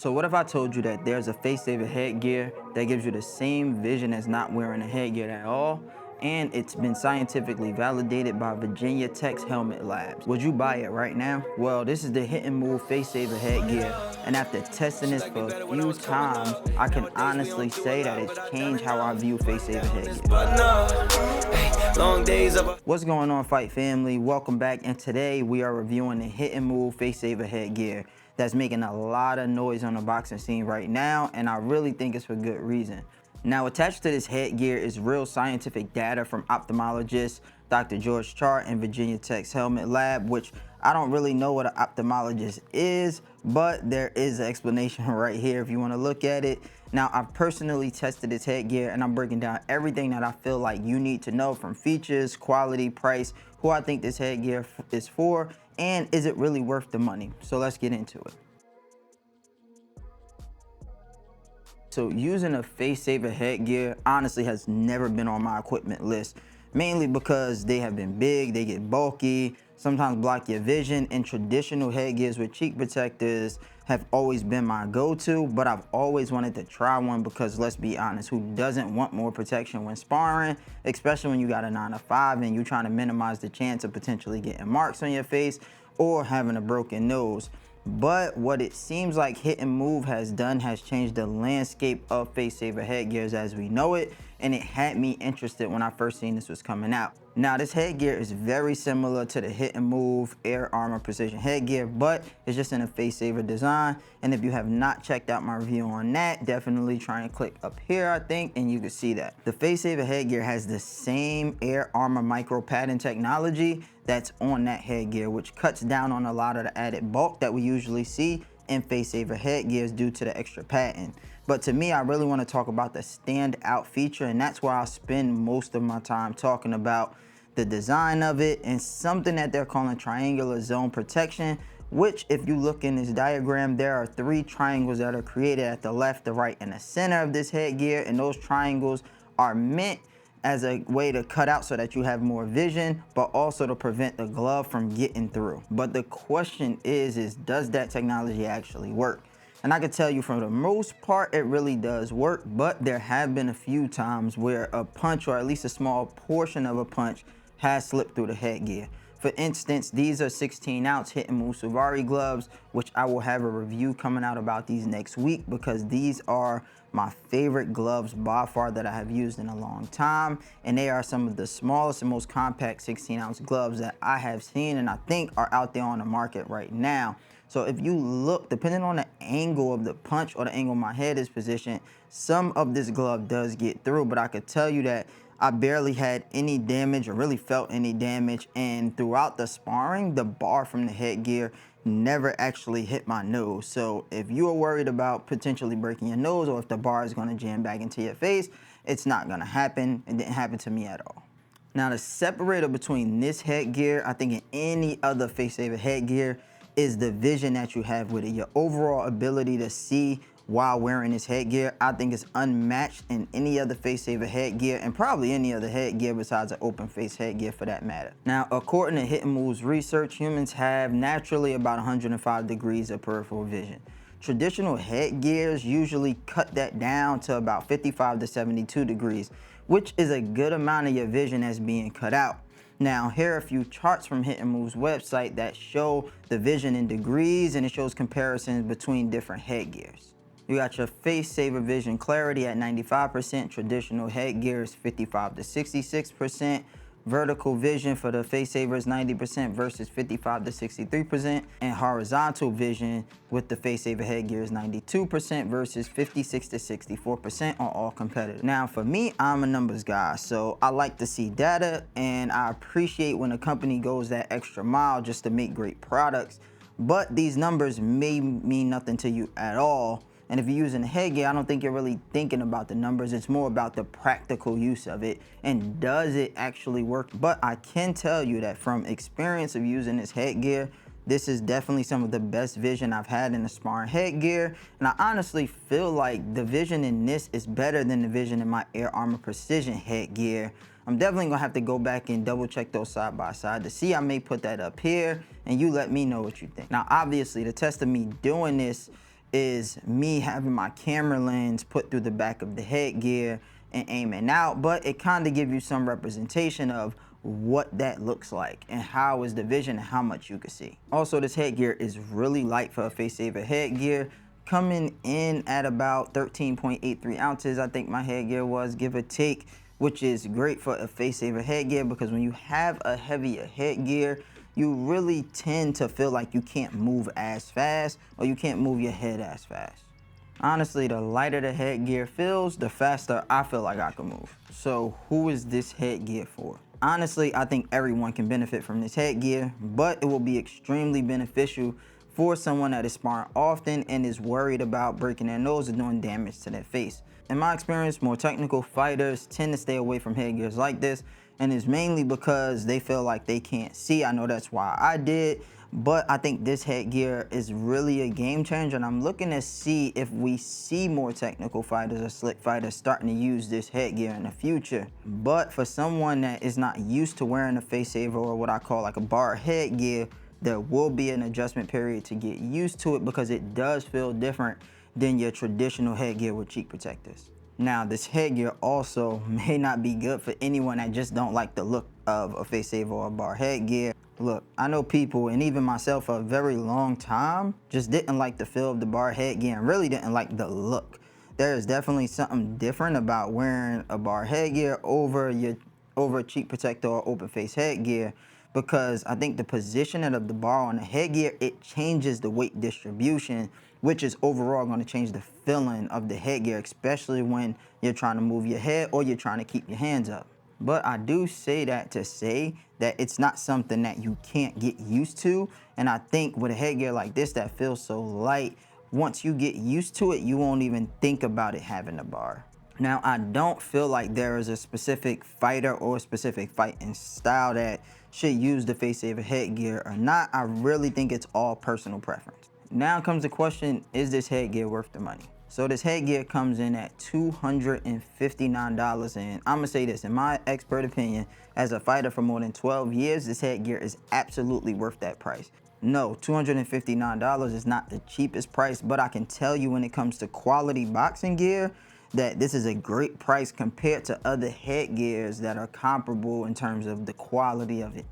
So what if I told you that there's a face saver headgear that gives you the same vision as not wearing a headgear at all, and it's been scientifically validated by Virginia Tech's Helmet Labs? Would you buy it right now? Well, this is the Hit and Move face saver headgear, and after testing this for a few times, I can honestly say that it's changed how I view face saver headgear. What's going on, Fight family? Welcome back, and today we are reviewing the Hit and Move face saver headgear that's making a lot of noise on the boxing scene right now, and I really think it's for good reason. Now, attached to this headgear is real scientific data from ophthalmologist Dr. George Chart and Virginia Tech's Helmet Lab, which I don't really know what an ophthalmologist is, but there is an explanation right here if you want to look at it. Now, I've personally tested this headgear, and I'm breaking down everything that I feel like you need to know, from features, quality, price, who I think this headgear is for, and is it really worth the money? So let's get into it. So using a face saver headgear honestly has never been on my equipment list, mainly because they have been big, they get bulky, sometimes block your vision, and traditional headgears with cheek protectors have always been my go-to, but I've always wanted to try one because, let's be honest, who doesn't want more protection when sparring, especially when you got a 9 to 5 and you're trying to minimize the chance of potentially getting marks on your face or having a broken nose. But what it seems like Hit and Move has done has changed the landscape of face saver headgears as we know it, and it had me interested when I first seen this was coming out. Now, this headgear is very similar to the Hit and Move Air Armor Precision headgear, but it's just in a face saver design. And if you have not checked out my review on that, definitely try and click up here, I think, and you can see that. The face saver headgear has the same Air Armor micro padding technology that's on that headgear, which cuts down on a lot of the added bulk that we usually see in face saver headgears due to the extra padding. But to me, I really want to talk about the standout feature, and that's where I spend most of my time talking about the design of it and something that they're calling triangular zone protection, which, if you look in this diagram, there are 3 triangles that are created at the left, the right, and the center of this headgear, and those triangles are meant as a way to cut out so that you have more vision, but also to prevent the glove from getting through. But the question is does that technology actually work? And I can tell you, for the most part, it really does work, but there have been a few times where a punch, or at least a small portion of a punch, has slipped through the headgear. For instance, these are 16-ounce Hit and Move Sparring gloves, which I will have a review coming out about these next week, because these are my favorite gloves by far that I have used in a long time, and they are some of the smallest and most compact 16-ounce gloves that I have seen and I think are out there on the market right now. So if you look, depending on the angle of the punch or the angle my head is positioned, some of this glove does get through, but I could tell you that I barely had any damage or really felt any damage, and throughout the sparring, the bar from the headgear never actually hit my nose. So if you are worried about potentially breaking your nose, or if the bar is going to jam back into your face, it's not going to happen. It didn't happen to me at all. Now, the separator between this headgear, I think, and any other face saver headgear is the vision that you have with it. Your overall ability to see while wearing this headgear, I think, is unmatched in any other face saver headgear, and probably any other headgear besides an open face headgear for that matter. Now, according to Hit and Move's research, humans have naturally about 105 degrees of peripheral vision. Traditional headgears usually cut that down to about 55 to 72 degrees, which is a good amount of your vision that's being cut out. Now, here are a few charts from Hit and Move's website that show the vision in degrees, and it shows comparisons between different headgears. You got your face saver vision clarity at 95%, traditional headgear is 55 to 66%, vertical vision for the face saver is 90% versus 55 to 63%, and horizontal vision with the face saver headgear is 92% versus 56 to 64% on all competitors. Now, for me, I'm a numbers guy, so I like to see data, and I appreciate when a company goes that extra mile just to make great products, but these numbers may mean nothing to you at all. And if you're using a headgear, I don't think you're really thinking about the numbers. It's more about the practical use of it, and does it actually work? But I can tell you that from experience of using this headgear, this is definitely some of the best vision I've had in a sparring headgear. And I honestly feel like the vision in this is better than the vision in my Air Armor Precision headgear. I'm definitely gonna have to go back and double check those side by side to see. I may put that up here and you let me know what you think. Now, obviously, the test of me doing this is me having my camera lens put through the back of the headgear and aiming out, but it kind of gives you some representation of what that looks like and how is the vision and how much you can see. Also, this headgear is really light for a face saver headgear, coming in at about 13.83 ounces. I think my headgear was, give or take, which is great for a face saver headgear because when you have a heavier headgear, you really tend to feel like you can't move as fast or you can't move your head as fast. Honestly, the lighter the headgear feels, the faster I feel like I can move. So who is this headgear for? Honestly, I think everyone can benefit from this headgear, but it will be extremely beneficial for someone that is sparring often and is worried about breaking their nose or doing damage to their face. In my experience, more technical fighters tend to stay away from headgears like this, and it's mainly because they feel like they can't see. I know that's why I did, but I think this headgear is really a game changer, and I'm looking to see if we see more technical fighters or slick fighters starting to use this headgear in the future. But for someone that is not used to wearing a face saver or what I call like a bar headgear, there will be an adjustment period to get used to it because it does feel different than your traditional headgear with cheek protectors. Now, this headgear also may not be good for anyone that just don't like the look of a face saver or a bar headgear. Look, I know people, and even myself for a very long time, just didn't like the feel of the bar headgear and really didn't like the look. There is definitely something different about wearing a bar headgear over a cheek protector or open face headgear, because I think the positioning of the bar on the headgear, it changes the weight distribution, which is overall going to change the feeling of the headgear, especially when you're trying to move your head or you're trying to keep your hands up. But I do say that to say that it's not something that you can't get used to. And I think with a headgear like this that feels so light, once you get used to it, you won't even think about it having a bar. Now, I don't feel like there is a specific fighter or a specific fighting style that should use the face saver headgear or not. I really think it's all personal preference. Now comes the question, is this headgear worth the money? So this headgear comes in at $259, and I'm gonna say this, in my expert opinion, as a fighter for more than 12 years, this headgear is absolutely worth that price. No, $259 is not the cheapest price, but I can tell you when it comes to quality boxing gear, that this is a great price compared to other headgears that are comparable in terms of the quality of it.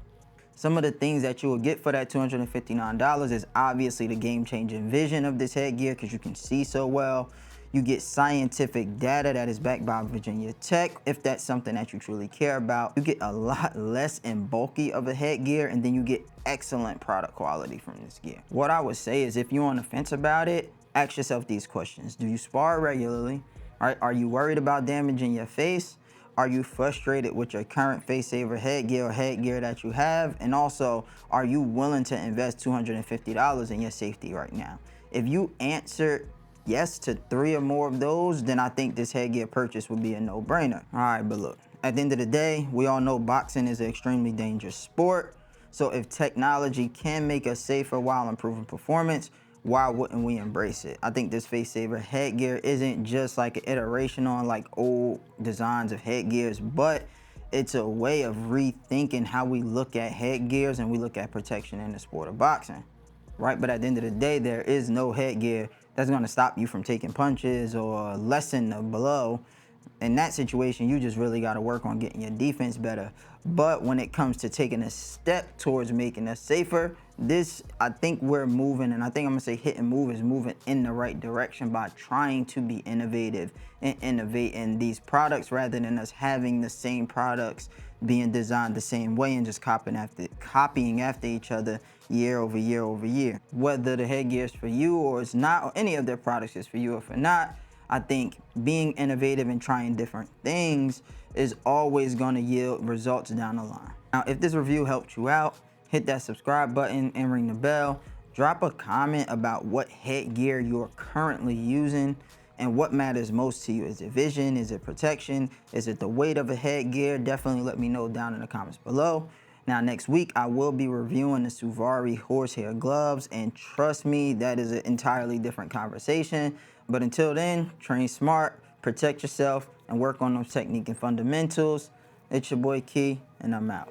Some of the things that you will get for that $259 is obviously the game-changing vision of this headgear because you can see so well. You get scientific data that is backed by Virginia Tech, if that's something that you truly care about. You get a lot less and bulky of a headgear, and then you get excellent product quality from this gear. What I would say is if you're on the fence about it, ask yourself these questions. Do you spar regularly? Are you worried about damaging your face? Are you frustrated with your current face saver headgear or headgear that you have? And also, are you willing to invest $250 in your safety right now? If you answered yes to 3 or more of those, then I think this headgear purchase would be a no-brainer. All right, but look, at the end of the day, we all know boxing is an extremely dangerous sport. So if technology can make us safer while improving performance, why wouldn't we embrace it? I think this face saver headgear isn't just like an iteration on like old designs of headgears, but it's a way of rethinking how we look at headgears and we look at protection in the sport of boxing, right? But at the end of the day, there is no headgear that's gonna stop you from taking punches or lessen the blow. In that situation, you just really gotta work on getting your defense better. But when it comes to taking a step towards making us safer, I think we're moving, and I think I'm gonna say Hit and Move is moving in the right direction by trying to be innovative and innovate in these products rather than us having the same products being designed the same way and just copying after each other year over year over year. Whether the headgear is for you or it's not, or any of their products is for you or for not, I think being innovative and trying different things is always going to yield results down the line. Now, if this review helped you out, hit that subscribe button and ring the bell. Drop a comment about what headgear you're currently using and what matters most to you. Is it vision? Is it protection? Is it the weight of a headgear? Definitely let me know down in the comments below. Now, next week, I will be reviewing the Suvari horsehair gloves, and trust me, that is an entirely different conversation. But until then, train smart, protect yourself, and work on those technique and fundamentals. It's your boy Key, and I'm out.